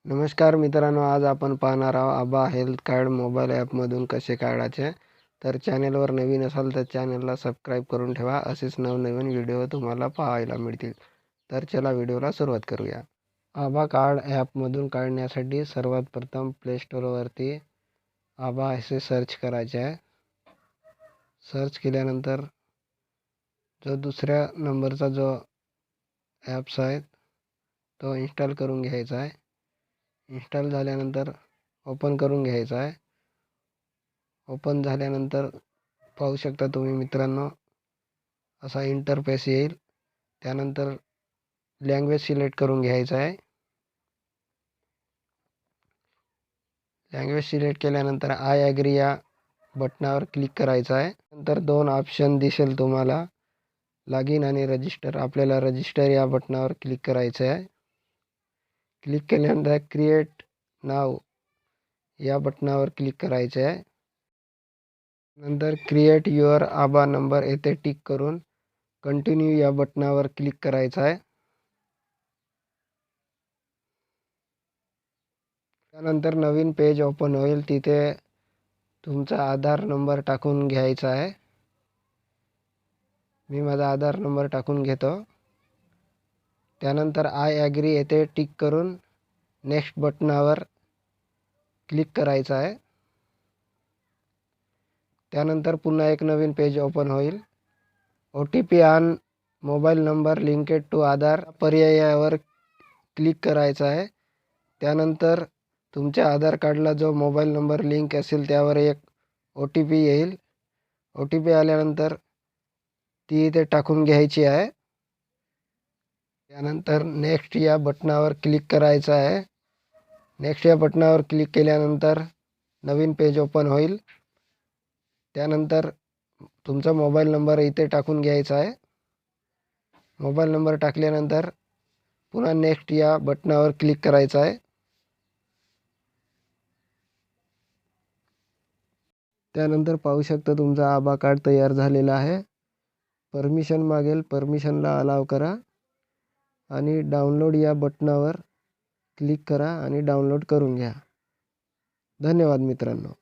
नमस्कार मित्रांनो, आज आपण पाहणार आहोत आबा हेल्थ कार्ड मोबाईल ॲपमधून कसे काढायचे. तर चॅनलवर नवीन असाल तर चॅनलला सबस्क्राईब करून ठेवा. असेच नवनवीन व्हिडिओ तुम्हाला पाहायला मिळतील. तर चला व्हिडिओला सुरुवात करूया. आबा कार्ड ॲपमधून काढण्यासाठी सर्वात प्रथम प्ले स्टोअरवरती आबा असे सर्च करायचे आहे. सर्च केल्यानंतर जो दुसऱ्या नंबरचा जो ॲप्स आहे तो इन्स्टॉल करून घ्यायचा आहे. इन्स्टॉल झाल्यानंतर ओपन करून घ्यायचा आहे. ओपन झाल्यानंतर पाहू शकता तुम्ही मित्रांनो, असा इंटरफेस येईल. त्यानंतर लँग्वेज सिलेक्ट करून घ्यायचा आहे. लँग्वेज सिलेक्ट केल्यानंतर आय ॲग्री या बटनावर क्लिक करायचं आहे. नंतर दोन ऑप्शन दिसेल तुम्हाला, लॉग इन आणि रजिस्टर. आपल्याला रजिस्टर या बटनावर क्लिक करायचं आहे. क्लिक केल्यानंतर क्रिएट नाव या बटनावर क्लिक करायचे आहे. नंतर क्रिएट युअर आबा नंबर येथे टिक करून कंटिन्यू या बटनावर क्लिक करायचं आहे. त्यानंतर नवीन पेज ओपन होईल. तिथे तुमचा आधार नंबर टाकून घ्यायचा आहे. मी माझा आधार नंबर टाकून घेतो. त्यानंतर आय ॲग्री येथे टिक करून नेक्स्ट बटनावर क्लिक करायचं आहे. त्यानंतर पुन्हा एक नवीन पेज ओपन होईल. OTP on mobile number linked to Aadhaar पर्यायावर क्लिक करायचं आहे. त्यानंतर तुमच्या आधार कार्डला जो मोबाईल नंबर लिंक असेल त्यावर एक OTP येईल. OTP आल्यानंतर ती इथे टाकून घ्यायची आहे. त्यानंतर नेक्स्ट या बटनावर क्लिक करायचं आहे. नेक्स्ट या बटनावर क्लिक केल्यानंतर नवीन पेज ओपन होईल. त्यानंतर तुमचा मोबाईल नंबर इथे टाकून घ्यायचा आहे. मोबाईल नंबर टाकल्यानंतर पुन्हा नेक्स्ट या बटनावर क्लिक करायचं आहे. त्यानंतर पाहू शकता तुमचा आबा कार्ड तयार झालेला आहे. परमिशन मागेल, परमिशनला अलाव करा आणि डाउनलोड या बटनावर क्लिक करा आणि डाउनलोड करून घ्या. धन्यवाद मित्रांनो.